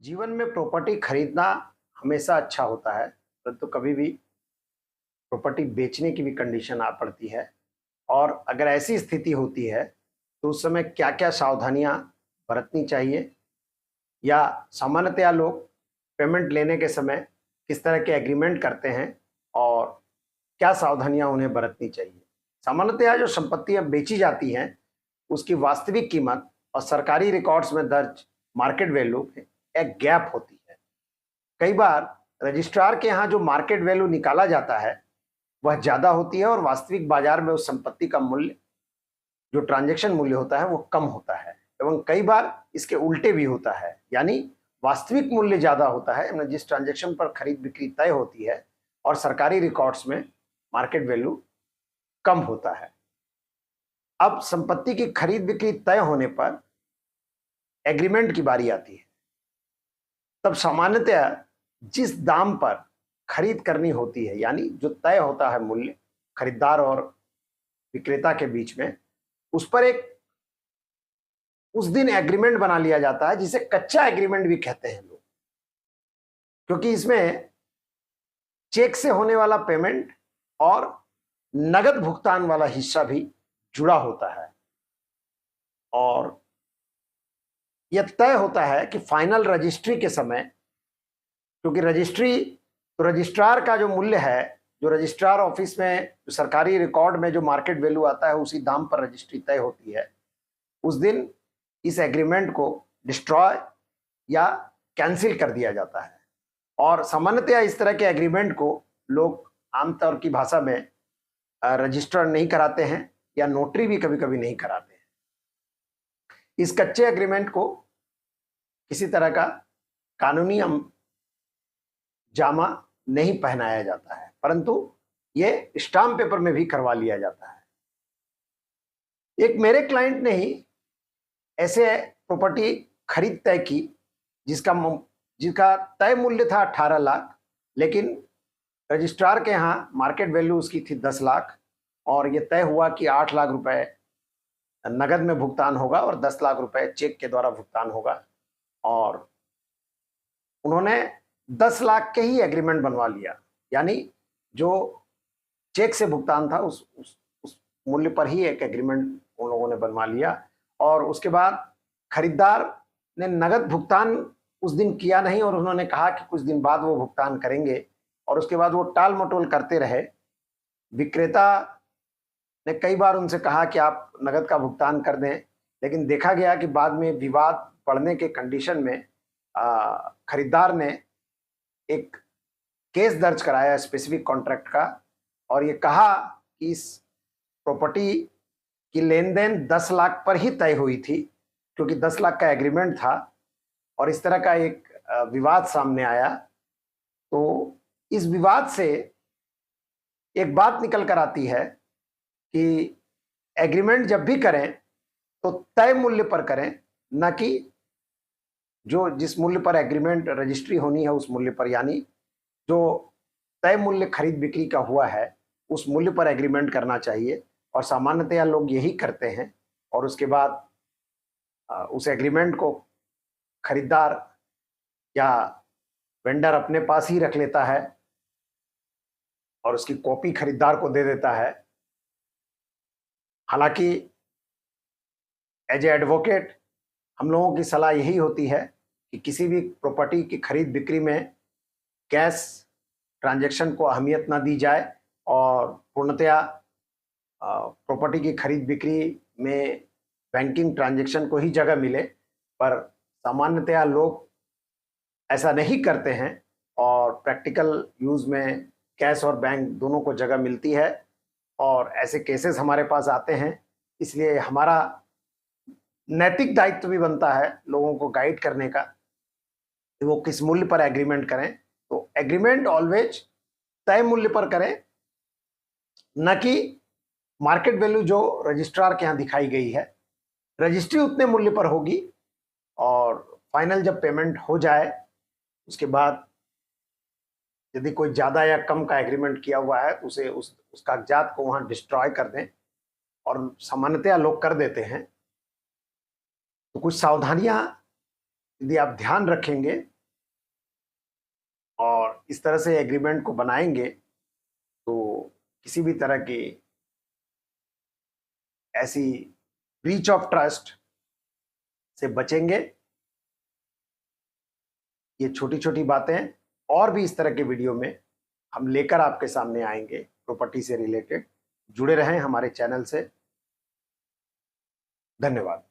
जीवन में प्रॉपर्टी खरीदना हमेशा अच्छा होता है, परंतु कभी भी प्रॉपर्टी बेचने की भी कंडीशन आ पड़ती है। और अगर ऐसी स्थिति होती है तो उस समय क्या-क्या सावधानियां बरतनी चाहिए, या सामान्यतया लोग पेमेंट लेने के समय किस तरह के एग्रीमेंट करते हैं और क्या सावधानियां उन्हें बरतनी चाहिए। सामान्यतया जो संपत्तियां बेची जाती हैं उसकी वास्तविक कीमत और सरकारी रिकॉर्ड्स में दर्ज मार्केट वैल्यू में एक गैप होती है। कई बार रजिस्ट्रार के यहाँ जो मार्केट वैल्यू निकाला जाता है वह ज्यादा होती है और वास्तविक बाजार में उस संपत्ति का मूल्य, जो ट्रांजैक्शन मूल्य होता है, वो कम होता है। एवं कई बार इसके उल्टे भी होता है, यानी वास्तविक मूल्य ज्यादा होता है, यानी जिस ट्रांजैक्शन पर खरीद बिक्री तय होती है, और सरकारी रिकॉर्ड्स में मार्केट वैल्यू कम होता है। अब संपत्ति की खरीद बिक्री तय होने पर एग्रीमेंट की बारी आती है। तब सामान्यतया जिस दाम पर खरीद करनी होती है, यानी जो तय होता है मूल्य खरीदार और विक्रेता के बीच में, उस पर एक उस दिन एग्रीमेंट बना लिया जाता है, जिसे कच्चा एग्रीमेंट भी कहते हैं लोग, क्योंकि इसमें चेक से होने वाला पेमेंट और नगद भुगतान वाला हिस्सा भी जुड़ा होता है। और यह तय होता है कि फाइनल रजिस्ट्री के समय, क्योंकि रजिस्ट्रार का जो मूल्य है, जो रजिस्ट्रार ऑफिस में जो सरकारी रिकॉर्ड में जो मार्केट वैल्यू आता है उसी दाम पर रजिस्ट्री तय होती है। उस दिन इस एग्रीमेंट को डिस्ट्रॉय या कैंसिल कर दिया जाता है। और सामान्यतया इस तरह के एग्रीमेंट को लोग आमतौर की भाषा में रजिस्टर नहीं कराते हैं, या नोटरी भी कभी कभी नहीं कराते हैं। इस कच्चे एग्रीमेंट को किसी तरह का कानूनी जामा नहीं पहनाया जाता है, परंतु ये स्टाम्प पेपर में भी करवा लिया जाता है। एक मेरे क्लाइंट ने ही ऐसे प्रॉपर्टी खरीद तय की जिसका तय मूल्य था 18 लाख, लेकिन रजिस्ट्रार के यहाँ मार्केट वैल्यू उसकी थी 10 लाख, और ये तय हुआ कि 8 लाख रुपए नगद में भुगतान होगा और 10 लाख रुपए चेक के द्वारा भुगतान होगा। और उन्होंने 10 लाख के ही एग्रीमेंट बनवा लिया, यानी जो चेक से भुगतान था उस मूल्य पर ही एक एग्रीमेंट उन लोगों ने बनवा लिया। और उसके बाद खरीदार ने नगद भुगतान उस दिन किया नहीं, और उन्होंने कहा कि कुछ दिन बाद वो भुगतान करेंगे, और उसके बाद वो टाल मटोल करते रहे। विक्रेता ने कई बार उनसे कहा कि आप नगद का भुगतान कर दें, लेकिन देखा गया कि बाद में विवाद बढ़ने के कंडीशन में खरीदार ने एक केस दर्ज कराया स्पेसिफिक कॉन्ट्रैक्ट का, और ये कहा कि इस प्रॉपर्टी की लेन देन 10 लाख पर ही तय हुई थी, क्योंकि 10 लाख का एग्रीमेंट था। और इस तरह का एक विवाद सामने आया। तो इस विवाद से एक बात निकल कर आती है कि एग्रीमेंट जब भी करें तो तय मूल्य पर करें, न कि जिस मूल्य पर एग्रीमेंट रजिस्ट्री होनी है उस मूल्य पर, यानी जो तय मूल्य खरीद बिक्री का हुआ है उस मूल्य पर एग्रीमेंट करना चाहिए। और सामान्यतया लोग यही करते हैं, और उसके बाद उस एग्रीमेंट को खरीदार या वेंडर अपने पास ही रख लेता है और उसकी कॉपी खरीदार को दे देता है। हालांकि एज ए एडवोकेट हम लोगों की सलाह यही होती है कि किसी भी प्रॉपर्टी की खरीद बिक्री में कैश ट्रांजैक्शन को अहमियत ना दी जाए, और पूर्णतया प्रॉपर्टी की खरीद बिक्री में बैंकिंग ट्रांजैक्शन को ही जगह मिले। पर सामान्यतया लोग ऐसा नहीं करते हैं, और प्रैक्टिकल यूज में कैश और बैंक दोनों को जगह मिलती है, और ऐसे केसेस हमारे पास आते हैं। इसलिए हमारा नैतिक दायित्व भी बनता है लोगों को गाइड करने का कि वो किस मूल्य पर एग्रीमेंट करें। तो एग्रीमेंट ऑलवेज तय मूल्य पर करें, न कि मार्केट वैल्यू जो रजिस्ट्रार के यहाँ दिखाई गई है। रजिस्ट्री उतने मूल्य पर होगी, और फाइनल जब पेमेंट हो जाए उसके बाद यदि कोई ज़्यादा या कम का एग्रीमेंट किया हुआ है तो उसे उस कागजात को वहाँ डिस्ट्रॉय कर दें, और सामान्यतया लोग कर देते हैं। तो कुछ सावधानियां यदि आप ध्यान रखेंगे और इस तरह से एग्रीमेंट को बनाएंगे तो किसी भी तरह की ऐसी ब्रीच ऑफ ट्रस्ट से बचेंगे। ये छोटी छोटी बातें और भी इस तरह के वीडियो में हम लेकर आपके सामने आएंगे प्रॉपर्टी से रिलेटेड। जुड़े रहें हमारे चैनल से। धन्यवाद।